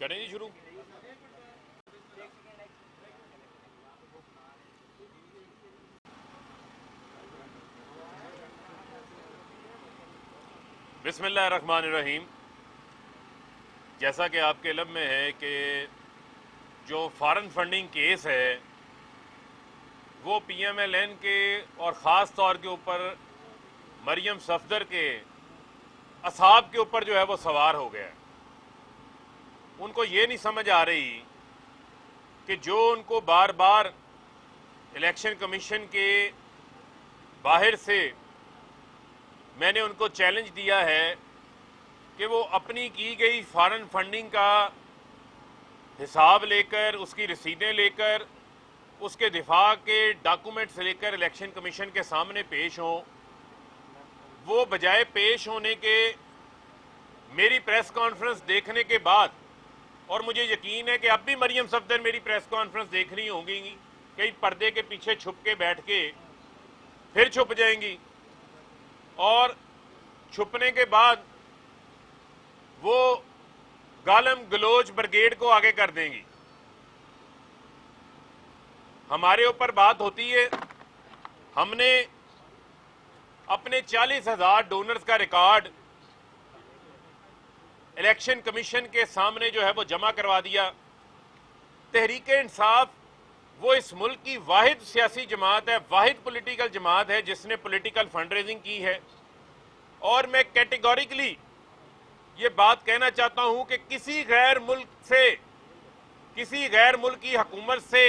کریں جی شروع. بسم اللہ الرحمن الرحیم. جیسا کہ آپ کے علم میں ہے کہ جو فارن فنڈنگ کیس ہے وہ پی ایم ایل این کے اور خاص طور کے اوپر مریم صفدر کے اصحاب کے اوپر جو ہے وہ سوار ہو گیا ہے. ان کو یہ نہیں سمجھ آ رہی کہ جو ان کو بار بار الیکشن کمیشن کے باہر سے میں نے ان کو چیلنج دیا ہے کہ وہ اپنی کی گئی فارن فنڈنگ کا حساب لے کر، اس کی رسیدیں لے کر، اس کے دفاع کے ڈاکومنٹس لے کر الیکشن کمیشن کے سامنے پیش ہوں. وہ بجائے پیش ہونے کے میری پریس کانفرنس دیکھنے کے بعد، اور مجھے یقین ہے کہ اب بھی مریم صفدر میری پریس کانفرنس دیکھ رہی ہوں گی، کئی پردے کے پیچھے چھپ کے بیٹھ کے پھر چھپ جائیں گی، اور چھپنے کے بعد وہ گالم گلوچ بریگیڈ کو آگے کر دیں گی. ہمارے اوپر بات ہوتی ہے، ہم نے اپنے 40,000 ڈونرز کا ریکارڈ الیکشن کمیشن کے سامنے جو ہے وہ جمع کروا دیا. تحریک انصاف وہ اس ملک کی واحد سیاسی جماعت ہے، واحد پولیٹیکل جماعت ہے جس نے پولیٹیکل فنڈ ریزنگ کی ہے. اور میں کیٹیگوریکلی یہ بات کہنا چاہتا ہوں کہ کسی غیر ملک سے، کسی غیر ملکی حکومت سے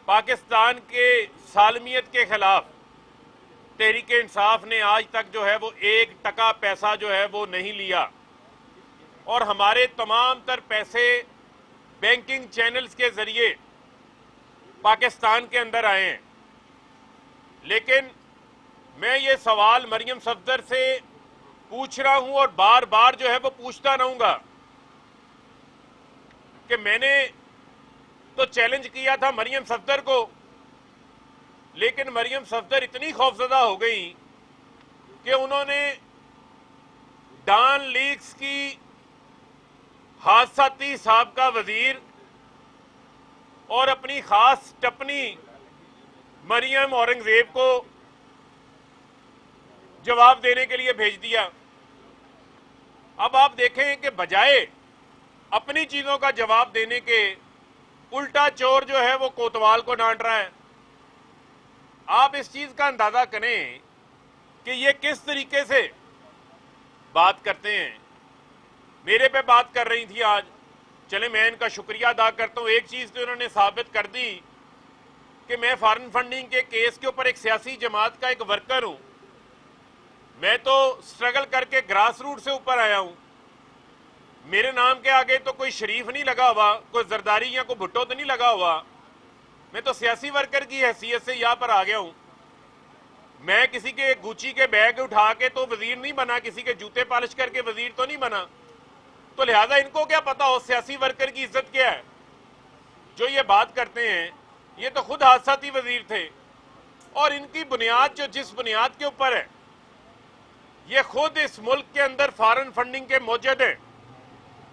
پاکستان کے سالمیت کے خلاف تحریک انصاف نے آج تک جو ہے وہ 1 پیسہ جو ہے وہ نہیں لیا. اور ہمارے تمام تر پیسے بینکنگ چینلز کے ذریعے پاکستان کے اندر آئے ہیں. لیکن میں یہ سوال مریم صفدر سے پوچھ رہا ہوں اور بار بار جو ہے وہ پوچھتا رہوں گا کہ میں نے تو چیلنج کیا تھا مریم صفدر کو، لیکن مریم صفدر اتنی خوفزدہ ہو گئی کہ انہوں نے ڈان لیکس کی حادثاتی سابقہ وزیر اور اپنی خاص ٹپنی مریم اورنگزیب کو جواب دینے کے لیے بھیج دیا. اب آپ دیکھیں کہ بجائے اپنی چیزوں کا جواب دینے کے الٹا چور جو ہے وہ کوتوال کو ڈانٹ رہا ہے. آپ اس چیز کا اندازہ کریں کہ یہ کس طریقے سے بات کرتے ہیں. میرے پہ بات کر رہی تھی آج، چلے میں ان کا شکریہ ادا کرتا ہوں. ایک چیز تو انہوں نے ثابت کر دی کہ میں فارن فنڈنگ کے کیس کے اوپر ایک سیاسی جماعت کا ایک ورکر ہوں. میں تو سٹرگل کر کے گراس روٹ سے اوپر آیا ہوں. میرے نام کے آگے تو کوئی شریف نہیں لگا ہوا، کوئی زرداری یا کوئی بھٹو تو نہیں لگا ہوا. میں تو سیاسی ورکر کی حیثیت سے یہاں پر آ گیا ہوں. میں کسی کے گوچی کے بیگ اٹھا کے تو وزیر نہیں بنا، کسی کے جوتے پالش کر کے وزیر تو نہیں بنا. تو لہذا ان کو کیا پتا ہو سیاسی ورکر کی عزت کیا ہے. جو یہ بات کرتے ہیں یہ تو خود حادثاتی وزیر تھے، اور ان کی بنیاد جو جس بنیاد کے اوپر ہے، یہ خود اس ملک کے اندر فارن فنڈنگ کے موجد ہیں.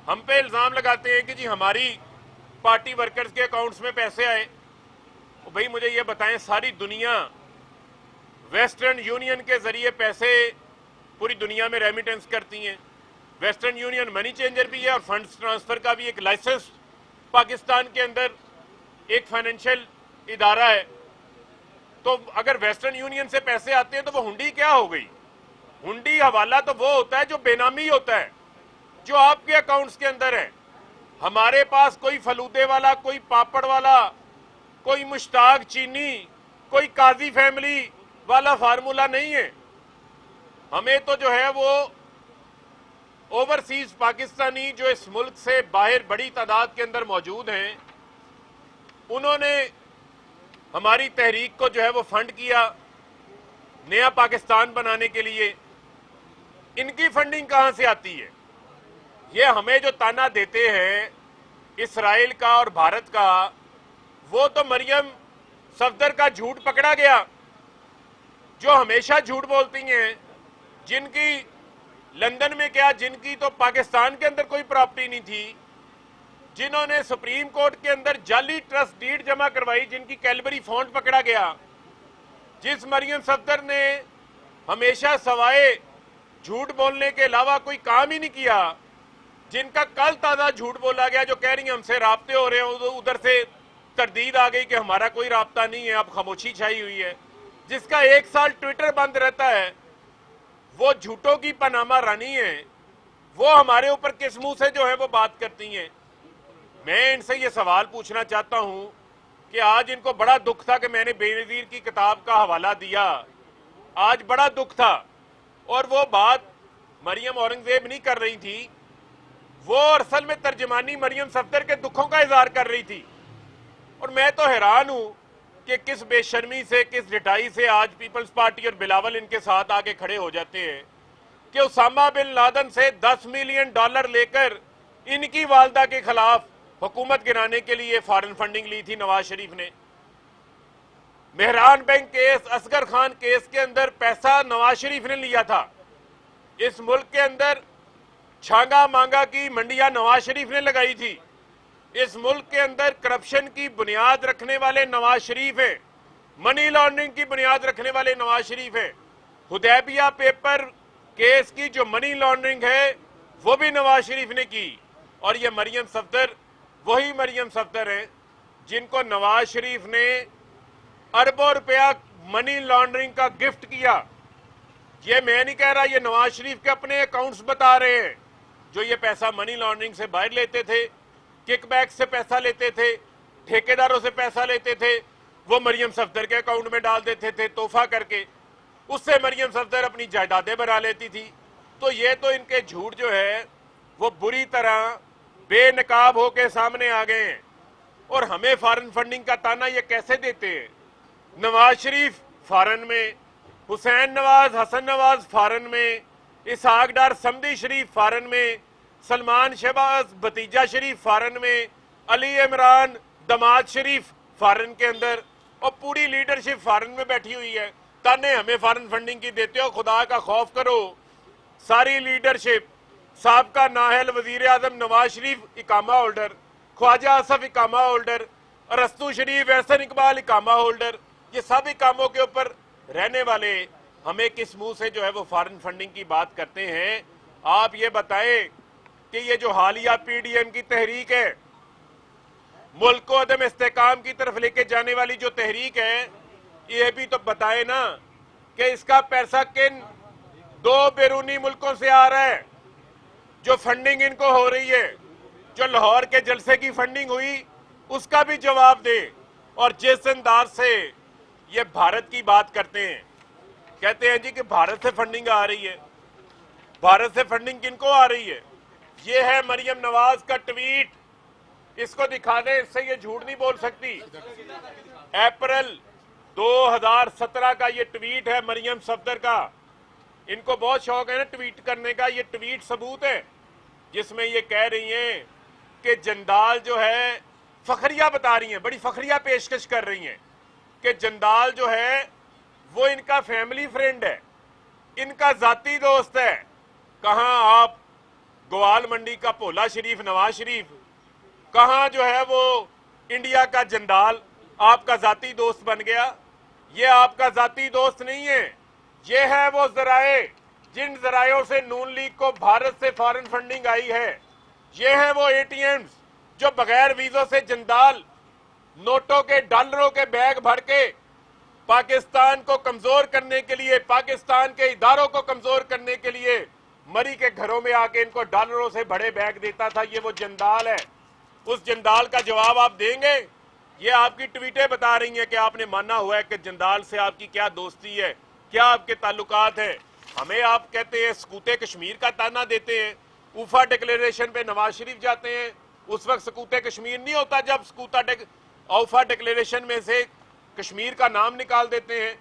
ہم پہ الزام لگاتے ہیں کہ جی ہماری پارٹی ورکرز کے اکاؤنٹس میں پیسے آئے. بھئی مجھے یہ بتائیں، ساری دنیا ویسٹرن یونین کے ذریعے پیسے پوری دنیا میں ریمیٹنس کرتی ہیں. ویسٹرن یونین منی چینجر بھی ہے اور فنڈز ٹرانسفر کا بھی ایک لائسنس پاکستان کے اندر ایک فائنینشیل ادارہ ہے. تو اگر ویسٹرن یونین سے پیسے آتے ہیں تو وہ ہنڈی کیا ہو گئی؟ ہنڈی حوالہ تو وہ ہوتا ہے جو بے نامی ہوتا ہے، جو آپ کے اکاؤنٹس کے اندر ہے. ہمارے پاس کوئی فلودے والا، کوئی پاپڑ والا، کوئی مشتاق چینی، کوئی قاضی فیملی والا فارمولا نہیں ہے. ہمیں تو جو ہے وہ اوورسیز پاکستانی جو اس ملک سے باہر بڑی تعداد کے اندر موجود ہیں، انہوں نے ہماری تحریک کو جو ہے وہ فنڈ کیا نیا پاکستان بنانے کے لیے. ان کی فنڈنگ کہاں سے آتی ہے؟ یہ ہمیں جو تانا دیتے ہیں اسرائیل کا اور بھارت کا، وہ تو مریم صفدر کا جھوٹ پکڑا گیا، جو ہمیشہ جھوٹ بولتی ہیں، جن کی لندن میں کیا، جن کی تو پاکستان کے اندر کوئی پراپرٹی نہیں تھی، जिन्होंने सुप्रीम कोर्ट के अंदर जाली ट्रस्ट डीड जमा करवाई, जिनकी कैलबरी फॉन्ट पकड़ा गया, जिस मरियम सफदर ने हमेशा सवाए झूठ बोलने के अलावा कोई काम ही नहीं किया, जिनका कल ताजा झूठ बोला गया, जो कह रही हैं हमसे राब्ते हो रहे हैं, उधर से तरदीद आ गई कि हमारा कोई राब्ता नहीं है, अब खामोशी छाई हुई है, जिसका 1 साल ट्विटर बंद रहता है, वो झूठों की पनामा रानी है, वो हमारे ऊपर किस मुंह से जो है वो बात करती हैं। मैं इनसे ये सवाल पूछना चाहता हूं कि आज इनको बड़ा दुख था कि मैंने बेनज़ीर की किताब का हवाला दिया, आज बड़ा दुख था, और वो बात मरियम औरंगजेब नहीं कर रही थी, वो असल में तर्जमानी मरियम सफदर के दुखों का इजहार कर रही थी। और मैं तो हैरान हूं कि किस बेशर्मी से, किस डिटाई से आज पीपल्स पार्टी और बिलावल इनके साथ आके खड़े हो जाते हैं कि उसामा बिन लादेन से $10 मिलियन लेकर इनकी वालदा के खिलाफ हुकूमत गिराने के लिए फॉरेन फंडिंग ली थी नवाज शरीफ ने। Mehran bank case, Asghar Khan case के अंदर पैसा नवाज शरीफ ने लिया था। इस मुल्क के अंदर छांगा मांगा की मंडियां नवाज शरीफ ने लगाई थी। इस मुल्क के अंदर करप्शन की बुनियाद रखने वाले नवाज शरीफ हैं, मनी लॉन्ड्रिंग की बुनियाद रखने वाले नवाज शरीफ हैं। हुदैबिया पेपर केस की जो मनी लॉन्ड्रिंग है वो भी नवाज शरीफ ने की। और ये मरियम सफदर वही मरियम सफदर हैं जिनको नवाज शरीफ ने अरबों रुपया मनी लॉन्ड्रिंग का गिफ्ट किया। ये मैं नहीं कह रहा, ये नवाज शरीफ के अपने अकाउंट्स बता रहे हैं। जो ये पैसा मनी लॉन्ड्रिंग से बाहर लेते थे, किकबैक से पैसा लेते थे, ठेकेदारों से पैसा लेते थे, वो मरियम सफदर के अकाउंट में डाल देते थे तोहफा करके, उससे मरियम सफदर अपनी जायदादें बना लेती थी। तो ये तो इनके झूठ जो है वो बुरी तरह बेनकाब होके सामने आ गए हैं। और हमें फॉरेन फंडिंग का ताना ये कैसे देते हैं? नवाज शरीफ फॉरेन में, हुसैन नवाज, हसन नवाज फॉरेन में, इसहाक डार समदी शरीफ फॉरेन में, सलमान शहबाज भतीजा शरीफ फॉरेन में, अली इमरान दमाद शरीफ फॉरेन के अंदर, और पूरी लीडरशिप फॉरेन में बैठी हुई है। ताने हमें फॉरेन फंडिंग की देते हो, खुदा का खौफ करो। सारी लीडरशिप, साबका नाहल वजीर आजम नवाज शरीफ इकामा होल्डर, ख्वाजा आसफ इकामा होल्डर, अरस्तु शरीफ, एहसन इकबाल इकामा होल्डर, ये सब इकामों के ऊपर रहने वाले हमें किस मुंह से जो है वो फॉरेन फंडिंग की बात करते हैं? आप ये बताएं कि ये जो हालिया पीडीएम की तहरीक है, मुल्क को अदम इस्तेकाम की तरफ लेके जाने वाली जो तहरीक है, ये भी तो बताए ना कि इसका पैसा किन 2 बैरूनी मुल्कों से आ रहा है, जो फंडिंग इनको हो रही है, जो लाहौर के जलसे की फंडिंग हुई उसका भी जवाब दे। और जिस अंदाज से ये भारत की बात करते हैं, कहते हैं जी कि भारत से फंडिंग आ रही है, भारत से फंडिंग किनको आ रही है? ये है मरियम नवाज का ट्वीट, इसको दिखा दें, इससे ये झूठ नहीं बोल सकती। अप्रैल 2017 का ये ट्वीट है मरियम सफदर का। इनको बहुत शौक है ना ट्वीट करने का। ये ट्वीट सबूत है जिसमें ये कह रही हैं कि जंदाल जो है, फखरिया बता रही हैं, बड़ी फखरिया पेशकश कर रही हैं कि जंदाल जो है वो इनका फैमिली फ्रेंड है, इनका जाती दोस्त है। कहां आप ग्वाल मंडी का भोला शरीफ नवाज शरीफ, कहां जो है वो इंडिया का जंदाल आपका जाती दोस्त बन गया? ये आपका जाती दोस्त नहीं है, ये है वो जराए जिन जरायों से नून लीग को भारत से फॉरेन फंडिंग आई है। ये है वो एटीएम्स जो बगैर वीजों से जंदाल नोटों के, डॉलरों के बैग भर के पाकिस्तान को कमजोर करने के लिए, पाकिस्तान के इदारों को कमजोर करने के लिए मरी के घरों में आके इनको डॉलरों से बड़े बैग देता था। ये वो जंदाल है। उस जंदाल का जवाब आप देंगे? ये आपकी ट्वीटें बता रही हैं कि आपने माना हुआ है कि जंदाल से आपकी क्या दोस्ती है, क्या आपके ताल्लुकात है। हमें आप कहते हैं सकूते कश्मीर का ताना देते हैं। ऊफा डिक्लेरेशन पे नवाज शरीफ जाते हैं, उस वक्त सकूते कश्मीर नहीं होता जब औफा डिक्लेरेशन में से कश्मीर का नाम निकाल देते हैं।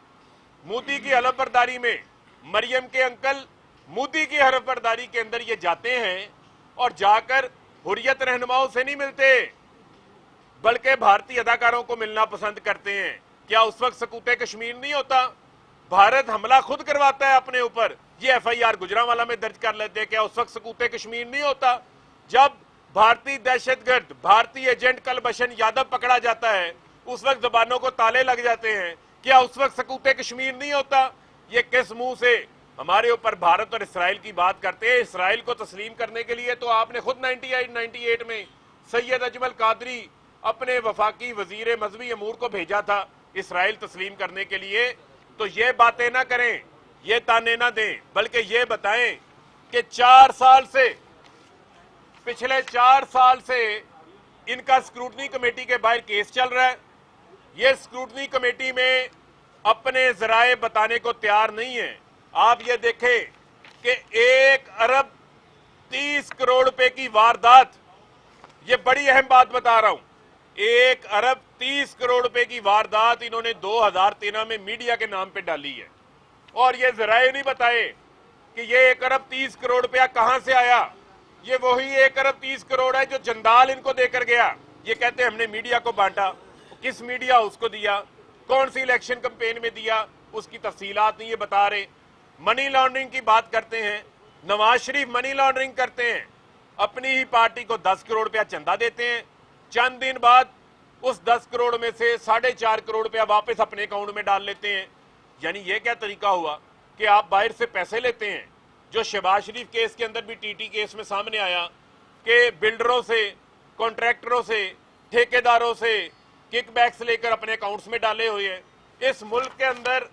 मोदी की हलफबरदारी में, मरियम के अंकल मोदी की हलफबरदारी के अंदर ये जाते हैं और जाकर हुर्रियत रहनुमाओं से नहीं मिलते, बल्कि भारतीय अदाकारों को मिलना पसंद करते हैं। क्या उस वक्त सकूते कश्मीर नहीं होता? भारत हमला खुद करवाता है अपने ऊपर, ये FIR गुजरांवाला में दर्ज कर लेते हैं। क्या उस वक्त सकूते कश्मीर नहीं होता? जब भारतीय दहशतगर्द, भारतीय एजेंट कलभूषण यादव पकड़ा जाता है, उस वक्त जबानों को ताले लग जाते हैं। क्या उस वक्त सकूते कश्मीर नहीं होता? ये किस मुंह से हमारे ऊपर भारत और इसराइल की बात करते हैं? इसराइल को तस्लीम करने के लिए तो आपने खुद 98 में सैयद अजमल कादरी अपने वफाकी वजीर मजहबी अमूर को भेजा था इसराइल तस्लीम करने के लिए। तो ये बातें ना करें, ये ताने ना दें, बल्कि ये बताएं कि 4 साल से, पिछले 4 साल से इनका स्क्रूटनी कमेटी के बाहर केस चल रहा है। ये स्क्रूटनी कमेटी में अपने जराए बताने को तैयार नहीं है। आप ये देखें कि 1 अरब 30 करोड़ रुपए की वारदात, ये बड़ी अहम बात बता रहा हूं, 1 अरब 30 करोड़ रुपए की वारदात इन्होंने 2013 में मीडिया के नाम पे डाली है। और ये जराए नहीं बताए कि ये 1 अरब 30 करोड़ रुपया कहां से आया। ये वही 1 अरब 30 करोड़ है जो जंदाल इनको देकर गया। ये कहते हैं हमने मीडिया को बांटा। किस मीडिया उसको दिया, कौन सी इलेक्शन कैंपेन में दिया, उसकी तफसीलात नहीं ये बता रहे। मनी लॉन्ड्रिंग की बात करते हैं, नवाज शरीफ मनी लॉन्ड्रिंग करते हैं, अपनी ही पार्टी को 10 करोड़ रुपया चंदा देते हैं, चंद दिन बाद उस 10 करोड़ में से 4.5 करोड़ रुपया वापस अपने अकाउंट में डाल लेते हैं। यानी ये क्या तरीका हुआ कि आप बाहर से पैसे लेते हैं, जो शहबाज शरीफ केस के अंदर भी टीटी केस में सामने आया कि बिल्डरों से, कॉन्ट्रैक्टरों से, ठेकेदारों से किकबैक्स लेकर अपने अकाउंट्स में डाले हुए हैं। इस मुल्क के अंदर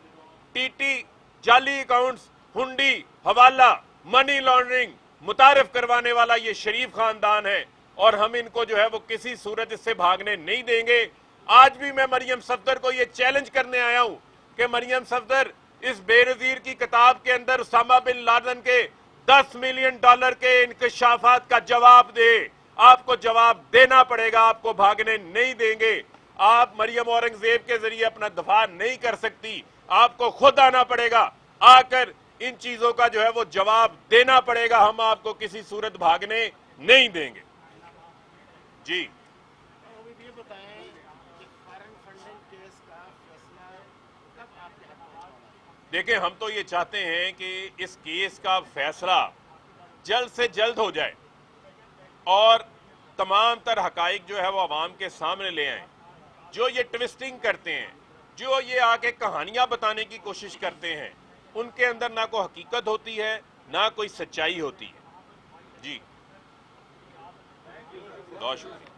टीटी, जाली अकाउंट्स, हुंडी, हवाला, मनी लॉन्ड्रिंग मुतारिफ करवाने वाला ये शरीफ खानदान है और हम इनको जो है वो किसी सूरत इससे भागने नहीं देंगे। आज भी मैं मरियम सफदर को ये चैलेंज करने आया हूं कि मरियम सफदर इस बेनजीर की किताब के अंदर उसामा बिन लादेन के $10 मिलियन के इंकशाफात का जवाब दे। आपको जवाब देना पड़ेगा, आपको भागने नहीं देंगे। आप मरियम औरंगजेब के जरिए अपना दफा नहीं कर सकती, आपको खुद आना पड़ेगा, आकर इन चीजों का जो है वो जवाब देना पड़ेगा। हम आपको किसी सूरत भागने नहीं देंगे। जी ये बताएं कि फॉरेन फंडिंग केस का फैसला कब आपके हाथ में होगा? देखिए, हम तो ये चाहते हैं कि इस केस का फैसला जल्द से जल्द हो जाए और तमाम तर हकाइक जो है वो आवाम के सामने ले आएं। जो ये ट्विस्टिंग करते हैं, जो ये आके कहानियां बताने की कोशिश करते हैं, उनके अंदर ना कोई हकीकत होती है, ना कोई सच्चाई होती है। जी बहुत शुक्रिया।